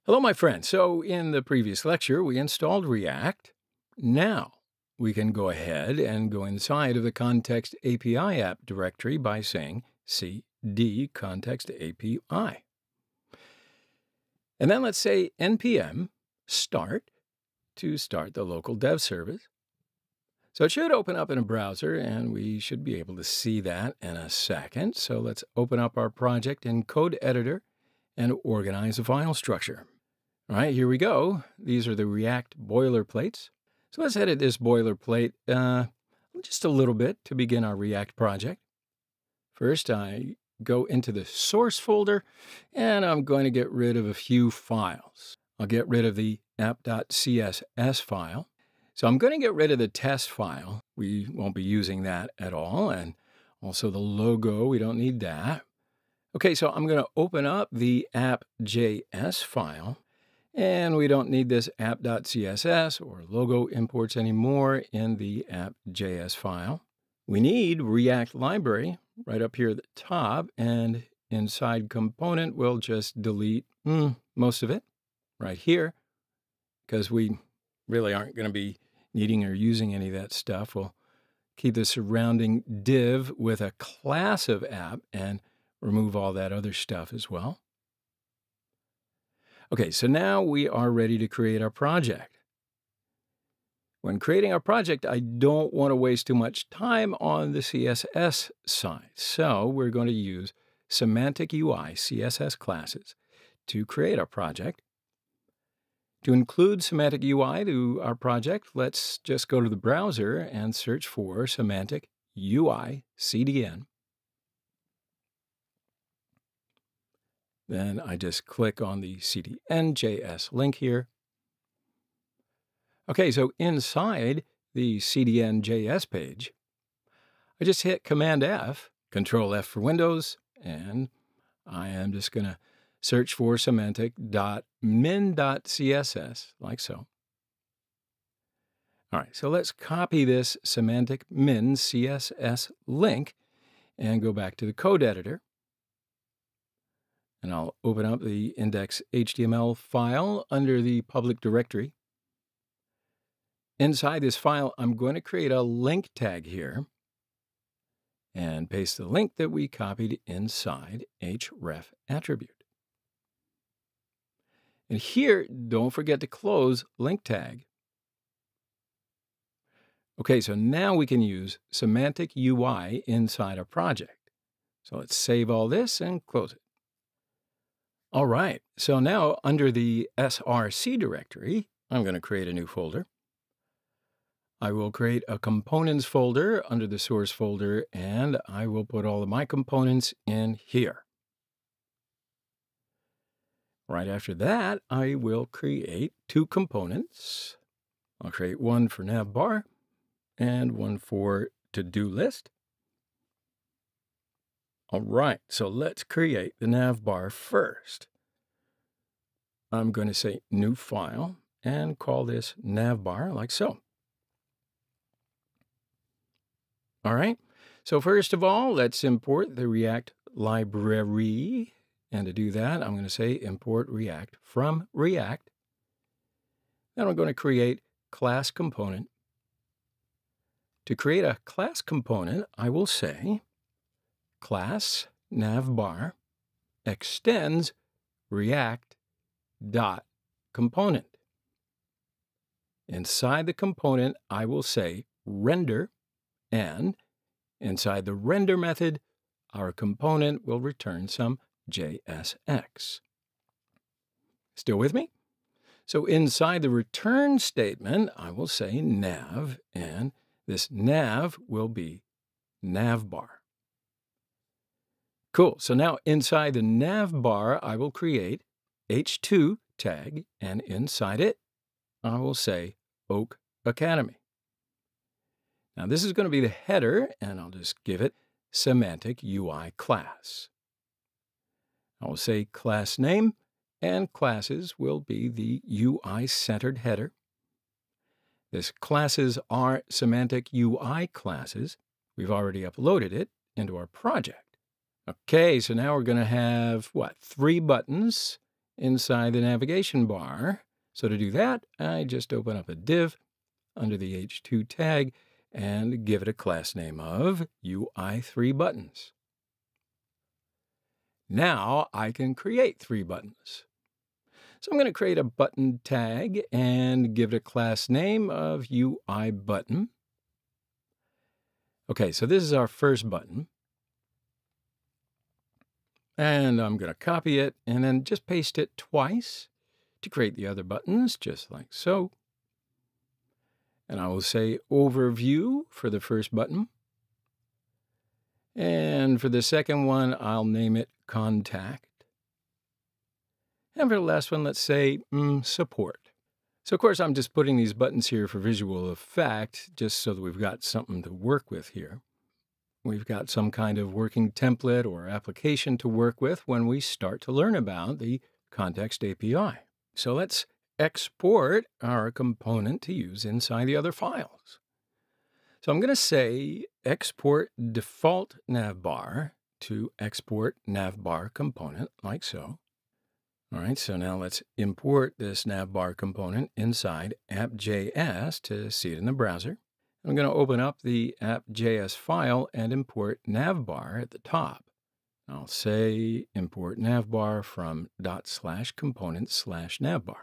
Hello, my friend. So in the previous lecture, we installed React. Now we can go ahead and go inside of the Context API app directory by saying cd context API. And then let's say npm start to start the local dev service. So it should open up in a browser, and we should be able to see that in a second. So let's open up our project in Code Editor and organize the file structure. All right, here we go. These are the React boilerplates. So let's edit this boilerplate just a little bit to begin our React project. First, I go into the source folder, and I'm going to get rid of a few files. I'll get rid of the app.css file. So I'm going to get rid of the test file. We won't be using that at all. And also the logo, we don't need that. Okay, so I'm going to open up the app.js file. And we don't need this app.css or logo imports anymore in the app.js file. We need React library right up here at the top, and inside component, we'll just delete most of it right here because we really aren't going to be needing or using any of that stuff. We'll keep the surrounding div with a class of app and remove all that other stuff as well. Okay, so now we are ready to create our project. When creating our project, I don't want to waste too much time on the CSS side. So we're going to use Semantic UI CSS classes to create our project. To include Semantic UI to our project, let's just go to the browser and search for Semantic UI CDN. Then I just click on the CDN.js link here. Okay, so inside the CDN.js page, I just hit Command F, Control F for Windows, and I am just going to search for semantic.min.css, like so. All right, so let's copy this semantic min CSS link and go back to the code editor. And I'll open up the index.html file under the public directory. Inside this file, I'm going to create a link tag here and paste the link that we copied inside href attribute. And here, don't forget to close link tag. Okay, so now we can use Semantic UI inside our project. So let's save all this and close it. All right, so now under the src directory, I'm going to create a new folder. I will create a components folder under the source folder, and I will put all of my components in here. Right after that, I will create two components. I'll create one for navbar and one for to-do list. All right, so let's create the navbar first. I'm going to say new file and call this navbar like so. All right, so first of all, let's import the React library. And to do that, I'm going to say import React from React. Then I'm going to create class component. To create a class component, I will say class navbar extends React dot component. Inside the component, I will say render, and inside the render method, our component will return some JSX. Still with me? So inside the return statement, I will say nav, and this nav will be navbar. Cool. So now inside the navbar, I will create h2 tag, and inside it, I will say Oak Academy. Now this is going to be the header, and I'll just give it Semantic UI class. I will say class name, and classes will be the UI-centered header. This classes are Semantic UI classes. We've already uploaded it into our project. Okay, so now we're going to have, 3 buttons inside the navigation bar. So to do that, I just open up a div under the H2 tag and give it a class name of UI3buttons. Now I can create 3 buttons. So I'm going to create a button tag and give it a class name of UIButton. Okay, so this is our first button. And I'm going to copy it and then just paste it twice to create the other buttons, just like so. And I will say Overview for the first button. And for the second one, I'll name it Contact. And for the last one, let's say Support. So, of course, I'm just putting these buttons here for visual effect, just so that we've got something to work with here. We've got some kind of working template or application to work with when we start to learn about the Context API. So let's export our component to use inside the other files. So I'm going to say export default navbar to export navbar component, like so. All right, so now let's import this navbar component inside app.js to see it in the browser. I'm going to open up the app.js file and import navbar at the top. I'll say import navbar from ./component/navbar.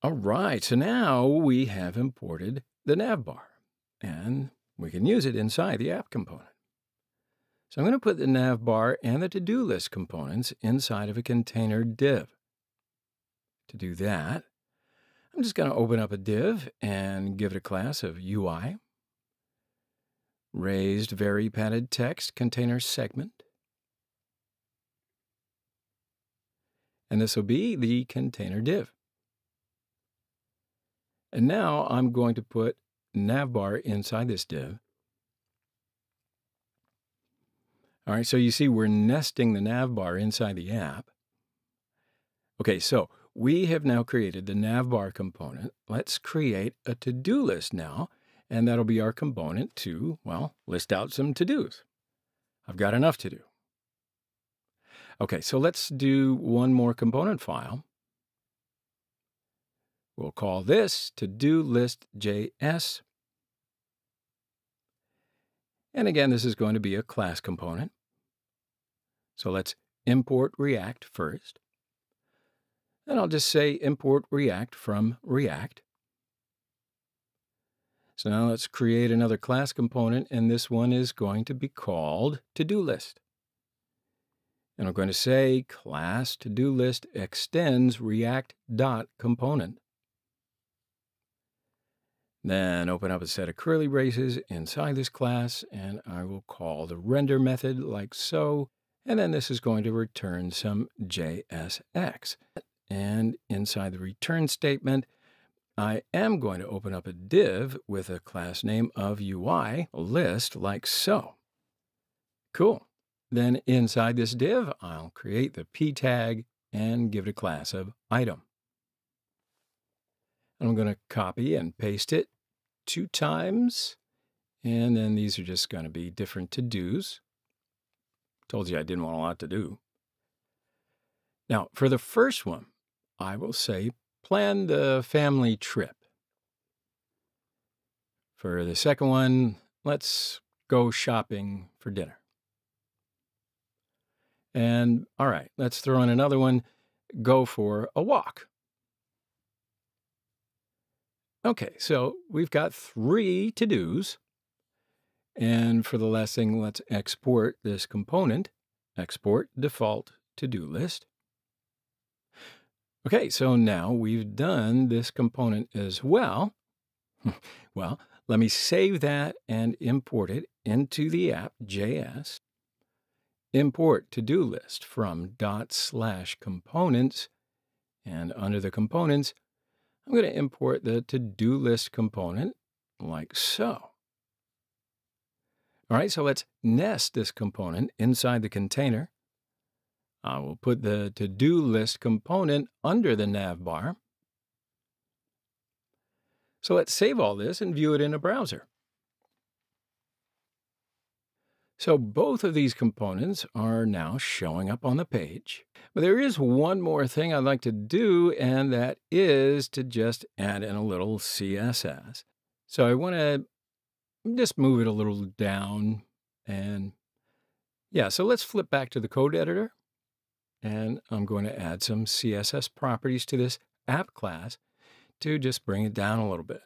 All right, so now we have imported the navbar, and we can use it inside the app component. So I'm going to put the navbar and the to-do list components inside of a container div. To do that, I'm just going to open up a div and give it a class of UI, raised very padded text container segment. And this will be the container div. And now I'm going to put navbar inside this div. All right, so you see we're nesting the navbar inside the app. Okay, so we have now created the navbar component. Let's create a to-do list now, and that'll be our component to, well, list out some to-dos. I've got enough to do. Okay, so let's do one more component file. We'll call this to-do list.js. And again, this is going to be a class component. So let's import React first. And I'll just say import React from React. So now let's create another class component, and this one is going to be called to-do list. And I'm going to say class to-do list extends React.component. Then open up a set of curly braces inside this class, and I will call the render method like so. And then this is going to return some JSX. And inside the return statement, I am going to open up a div with a class name of UI list like so. Cool. Then inside this div, I'll create the p tag and give it a class of item. And I'm going to copy and paste it 2 times. And then these are just going to be different to-dos. Told you I didn't want a lot to do. Now, for the first one, I will say plan the family trip. For the second one, let's go shopping for dinner. And all right, let's throw in another one, go for a walk. Okay, so we've got 3 to-dos. And for the last thing, let's export this component, export default to-do list. Okay, so now we've done this component as well. Well, let me save that and import it into the app.js. Import to-do list from ./components. And under the components, I'm going to import the to-do list component like so. All right, so let's nest this component inside the container. I will put the to-do list component under the navbar. So let's save all this and view it in a browser. So both of these components are now showing up on the page. But there is one more thing I'd like to do, and that is to just add in a little CSS. So I want to just move it a little down. And yeah, so let's flip back to the code editor. And I'm going to add some CSS properties to this app class to just bring it down a little bit.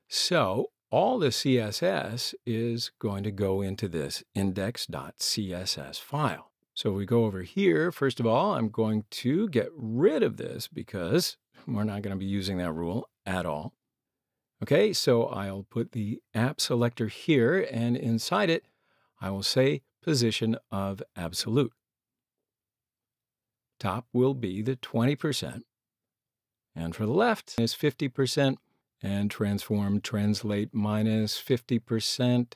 So all the CSS is going to go into this index.css file. So we go over here. First of all, I'm going to get rid of this because we're not going to be using that rule at all. Okay, so I'll put the app selector here, and inside it, I will say position of absolute. Top will be the 20%, and for the left is 50%, and transform translate minus 50%.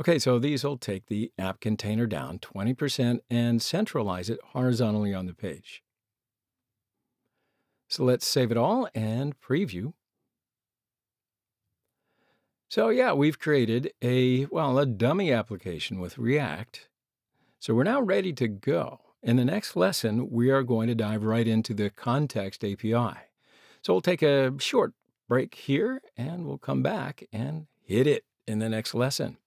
Okay, so these will take the app container down 20% and centralize it horizontally on the page. So let's save it all and preview. So yeah, we've created a dummy application with React. So we're now ready to go. In the next lesson, we are going to dive right into the context API. So we'll take a short break here and we'll come back and hit it in the next lesson.